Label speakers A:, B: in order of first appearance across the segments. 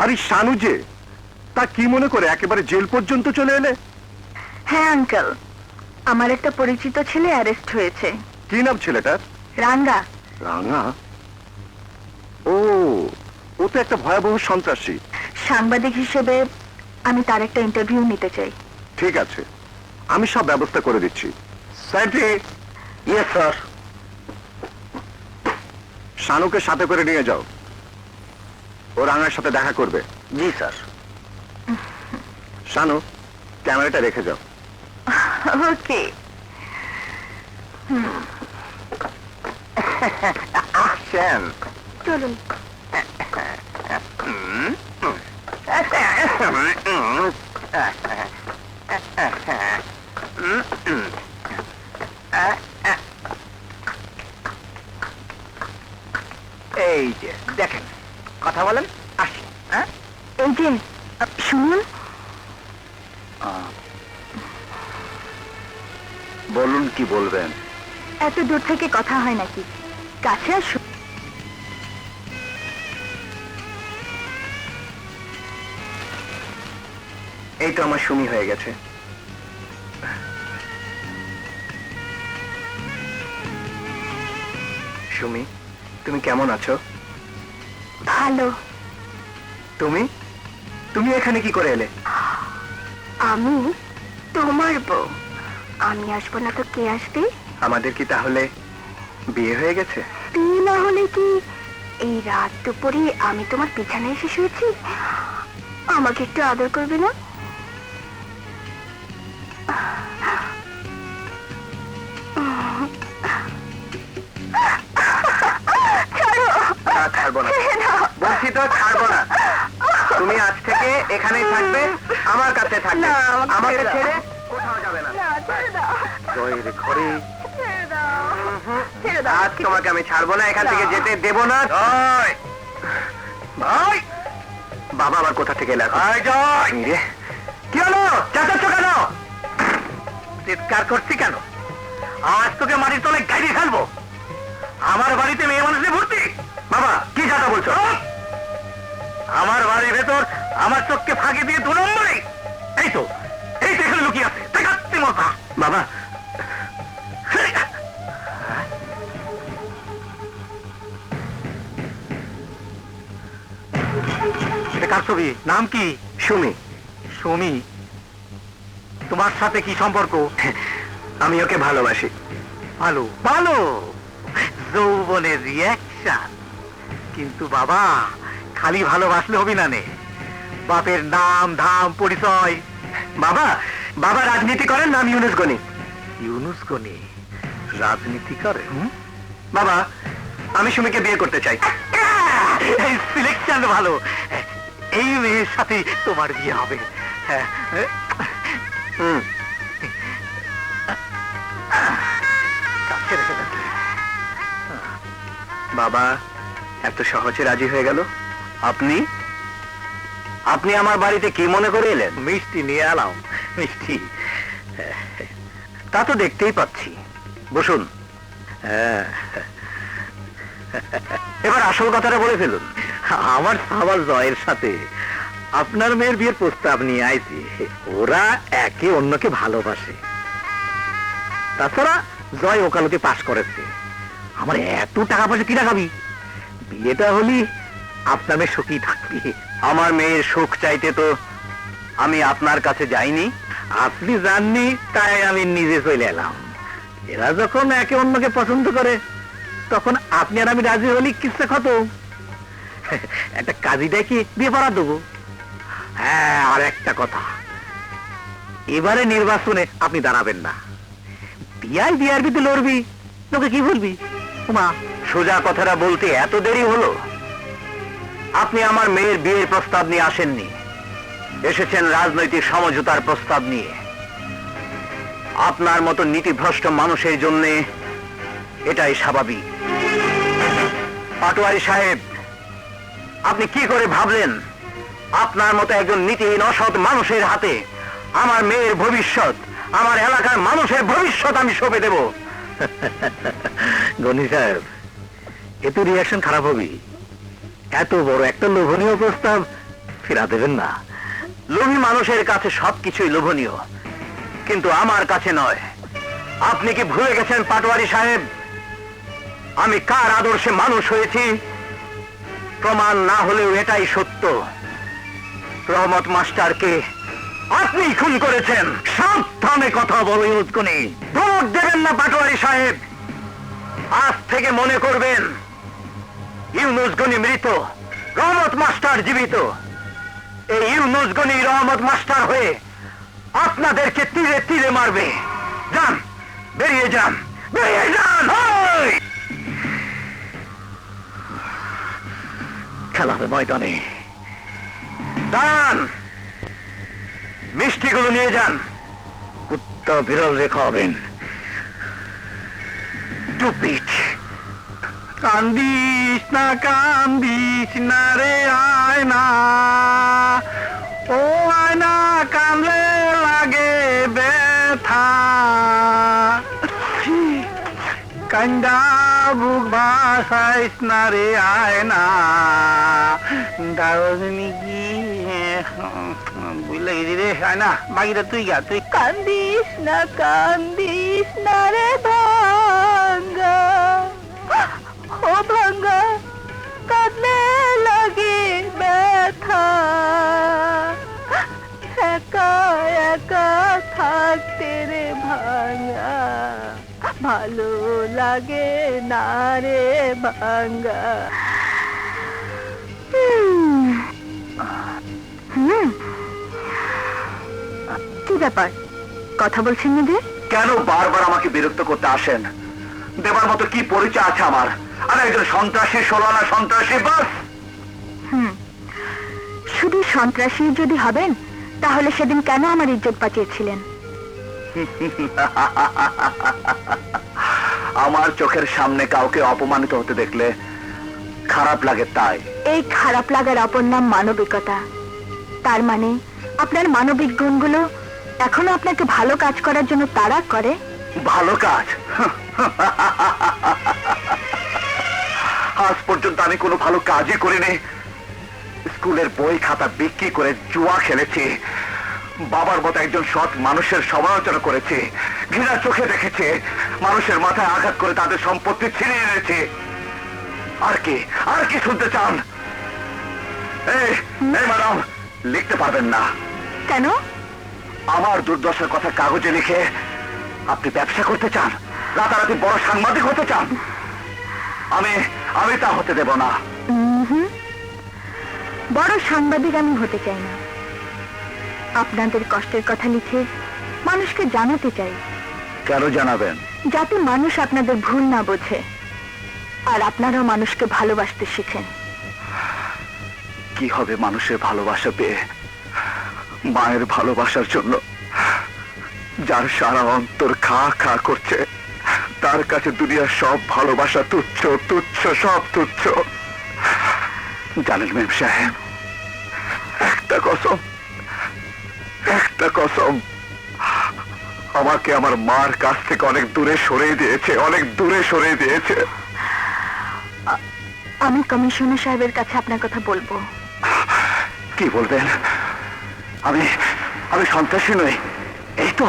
A: আরে শানু যে, তা কি মনে করে একেবারে জেল পর্যন্ত চলে এলে?
B: হ্যাঁ আঙ্কেল, আমার একটা পরিচিত ছেলে অ্যারেস্ট হয়েছে।
A: কি নাম ছেলেটার?
B: রাঙ্গা।
A: রাঙা? ও, ও তো একটা ভয়াবহ সন্ত্রাসী।
B: সাংবাদিক হিসেবে আমি তার একটা ইন্টারভিউ নিতে চাই।
A: ঠিক আছে, আমি সব ব্যবস্থা করে দিচ্ছি। স্যারটি। Yes sir. শানুকে সাথে করে নিয়ে যাও, ও রাঙার সাথে দেখা করবে। জি স্যার। শানু, ক্যামেরাটা রেখে যাও।
B: ওকে।
A: অ্যাকশন।
B: চলুন।
A: এই যে দেখেন, কথা বলেন, আসি। হ্যাঁ,
B: এই যে শুনুন।
A: বলুন কি বলবেন।
B: এত দূর থেকে কথা হয় নাকি, কাছে আসুন।
A: এই তো আমার সুমি হয়ে গেছে। সুমি, তুমি কেমন আছো?
B: ভালো।
A: তুমি তুমি এখানে কি করে এলে?
B: আমি তোমার বউ, আমি আসবো না তো কে আসবে?
A: আমাদের কি তাহলে বিয়ে হয়ে গেছে?
B: বিয়ে না হলে কি এই রাত দুপুরে আমি তোমার পিছনে এসে শুয়েছি? আমাকে একটু আদর করবে না?
A: ছাড়বো না, বলছি তো ছাড়বো না। তুমি আজ থেকে এখানেই থাকবে, আমার কাছে থাকবে,
B: না, আমাকে
A: আমাকে
B: ছেড়ে দাও।
A: ছেড়ে কোথাও যাবে না। জয়ের ঘরে আজ তোমাকে আমি ছাড়বো না, এখান থেকে যেতে দেবো না। জয়, ভাই, বাবা আবার কোথা থেকে এলে? জয়, কি হলো? চেঁচাচ্ছ কেন? চিৎকার করছি কেন? আজ তোকে মাটির তলে গাড়ি ফেলবো। আমার বাড়িতে মেয়ে মানুষে ভর্তি। বাবা, কি কথা বলছো? আমার বাড়ির ভেতর আমার চোখকে ফাঁকি দিয়ে 2 নম্বরে। এই তো এখানে লুকিয়ে আছে, দেখাচ্ছি মজা। বাবা, এটা কার ছবি? নাম কি? সুমি। সুমি, তোমার সাথে কি সম্পর্ক? আমি ওকে ভালোবাসি। ভালো ভালো, যৌবনের রিয়াকশন। কিন্তু বাবা, খালি ভালোবাসলে হবি না নে, বাপের নাম ধাম পরিচয়। বাবা, বাবা রাজনীতি করেন, নাম ইউনুস গনি। ইউনুস গনি রাজনীতি করে? বাবা, আমি সুমিকে বিয়ে করতে চাই। সিলেকশন ভালো, এই মেয়ের সাথে তোমার বিয়ে হবে। বাবা এত সহজে রাজি হয়ে গেল? আপনি আপনি আমার বাড়িতে কি মনে করে এলেন? মিষ্টি নিয়ে এলাম। মিষ্টি? তা তো দেখতেই পাচ্ছি। বসুন। এবার আসল কথাটা বলে ফেলুন। আমার সাবাল জয়ের সাথে আপনার মেয়ের বিয়ের প্রস্তাব নিয়ে আইছি। ওরা একে অন্যকে ভালোবাসে। তাছাড়া জয় ওকালতি পাশ করেছে। আমার এত টাকা পয়সা কি রাখাবি? বিয়েটা হলি আপনার মেয়ে সুখী থাকবি। আমার মেয়ের সুখ চাইতে তো আমি আপনার কাছে যাইনি। আপনি জাননি, তাই আমি নিজে চলে এলাম। এরা যখন একে অন্যকে পছন্দ করে, তখন আপনি আর আমি রাজি হলি কিসে খতম। একটা কাজী ডেকে বিয়ে পড়া দেবো। হ্যাঁ, আর একটা কথা, এবারে নির্বাচনে আপনি দাঁড়াবেন না। বিআরবিতে লড়বি, তোকে কি বলবি? মা, সোজা কথাটা বলতে এত দেরি হলো? আপনি আমার মেয়ের বিয়ের প্রস্তাব নিয়ে আসেননি, এসেছেন রাজনৈতিক সমঝোতার প্রস্তাব নিয়ে। আপনার মতো নীতিভ্রষ্ট মানুষের জন্য এটাই স্বাভাবিক। পাটোয়ারি সাহেব, আপনি কি করে ভাবলেন আপনার মতো একজন নীতিহীন অসৎ মানুষের হাতে আমার মেয়ের ভবিষ্যৎ, আমার এলাকার মানুষের ভবিষ্যৎ আমি সঁপে দেব? গনি সাহেব, এত রিয়াকশন খারাপ হবি? এত বড় একটা লোভনীয় প্রস্তাব ফেরা দেবেন না? লোভী মানুষের কাছে সবকিছুই লোভনীয়, কিন্তু আমার কাছে নয়। আপনি কি ভুলে গেছেন পাটোয়ারি সাহেব, আমি কার আদর্শে মানুষ হয়েছি? প্রমাণ না হলেও এটাই সত্য, রহমত মাস্টারকে আপনি খুন করেছেন। সাবধানে কথা বলো ইউনুসগনি, ধমক দেবেন না পাটোয়ারি সাহেব। আজ থেকে মনে করবেন ইউনুসগনি মৃত, রহমত মাস্টার জীবিত। এই ইউনুসগনি রহমত মাস্টার হয়ে আপনাদেরকে তীরে তীরে মারবে। যান, বেরিয়ে যান, বেরিয়ে যান। ওই! খেলা হবে ময়দানে। দাঁড়ান, মিষ্টিগুলো নিয়ে যান, কুত্তা বিড়াল রেখা হবেন। টুপিট। কান্দিস না রে আয়না, ও আয়না কান্দলে লাগে ব্যথা, কান্দা বুক ভাসাইস না রে আয়না। দারুনি কি বুঝলে গেছি রে আয়না, বাকিটা তুই গা। তুই
B: কান্দিস না রে ভাঙ্গা, ও ভাঙ্গা কাঁদলে লাগে ব্যথা, একা একা থাকতে রে ভাঙ্গা, ভালো লাগে না রে ভাঙ্গা। কি ব্যাপার, কথা বলছেন না যে?
A: কেন বারবার আমাকে বিরক্ত করতে আসেন? দেবার মতো কি পরিচয় আছে আমার? আমি একজন সন্ত্রাসী, ষোলানা সন্ত্রাসী, বাস।
B: শুধু সন্ত্রাসী যদি হবেন তাহলে সেদিন কেন আমার ইজ্জত বাঁচিয়েছিলেন?
A: আমার চোখের সামনে কাউকে অপমানিত হতে দেখলে খারাপ লাগে, তাই।
B: এই খারাপ লাগার অপর নাম মানবিকতা। তার মানে আপনার মানবিক গুণগুলো এখনো আপনাকে ভালো কাজ করার জন্য তাড়া করে?
A: ভালো কাজ? আজ পর্যন্ত আমি কোনো ভালো কাজই করিনি। স্কুলের বই খাতা বিক্রি করে জুয়া খেলেছি, বাবার মতো একজন সৎ মানুষের সমালোচনা করেছে, ঘৃণার চোখে দেখেছে, মানুষের মাথায় আঘাত করে তাদের সম্পত্তি ছিনিয়ে এনেছে। আর কি শুনতে চান? এই ম্যাডাম, লিখতে পারবেন না।
B: কেন?
A: আমার দুর্দশার কথা কাগজে লিখে আপনি ব্যবসা করতে চান, রাতারাতি বড় সাংবাদিক হতে চান। আমি তা হতে দেব না।
B: বড় সাংবাদিক আমি হতে চাই না। আপনাদের কষ্টের কথা লিখে মানুষকে জানাতে চাই।
A: কেন জানাবেন?
B: যাতে মানুষ আপনাদের ভুল না বোঝে, আর আপনারাও মানুষকে ভালোবাসতে শিখেন।
A: কি হবে মানুষের ভালোবাসা পেয়ে? মায়ের ভালোবাসার জন্য যার সারা অন্তর খা খা করছে, তার কাছে দুনিয়ার সব ভালোবাসা তুচ্ছ, তুচ্ছ, সব তুচ্ছ। জানেন মেম সাহেব, একটা কসম, আমাকে আমার মার কাছ থেকে অনেক দূরে সরিয়ে দিয়েছে।
B: আমি কমিশনার সাহেবের কাছে আপনার কথা বলবো।
A: কি বলবেন? আমি সন্ত্রাসী নই, এই তো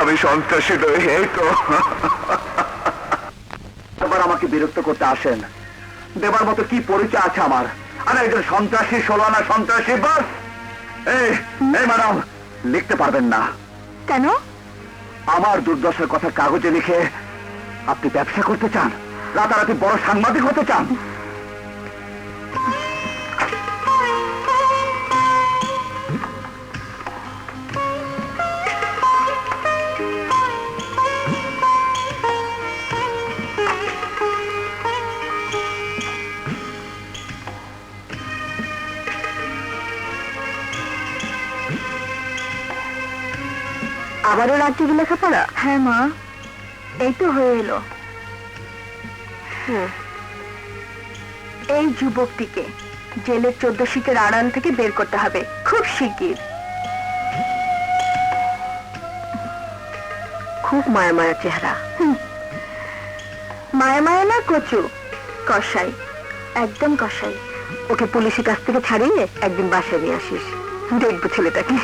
A: আমি সন্ত্রাসী নই, এই তো। আবার আমাকে বিরক্ত করতে আসেন। দেবার মতো কি পরিচয় আছে আমার? আমি একজন সন্ত্রাসী, ষোলানা সন্ত্রাসী, বাস। এই ম্যাডাম, লিখতে পারবেন না।
B: কেন?
A: আমার দুর্দশার কথা কাগজে লিখে আপনি ব্যবসা করতে চান, রাতারাতি বড় সাংবাদিক হতে চান।
B: আবারও রাত্রি লেখাপড়া? হ্যাঁ মা, এই তো হয়ে এলো। এই যুবকটিকে জেলের 14 শীতের আড়াল থেকে বের করতে হবে খুব শিগগির। খুব মায়া মায়া চেহারা। মায়া মায়া না কচু, কসাই, একদম কসাই। ওকে পুলিশের কাছ থেকে ছাড়িয়ে একদিন বাসায় নিয়ে আসিস, দেখবো ছেলেটাকে।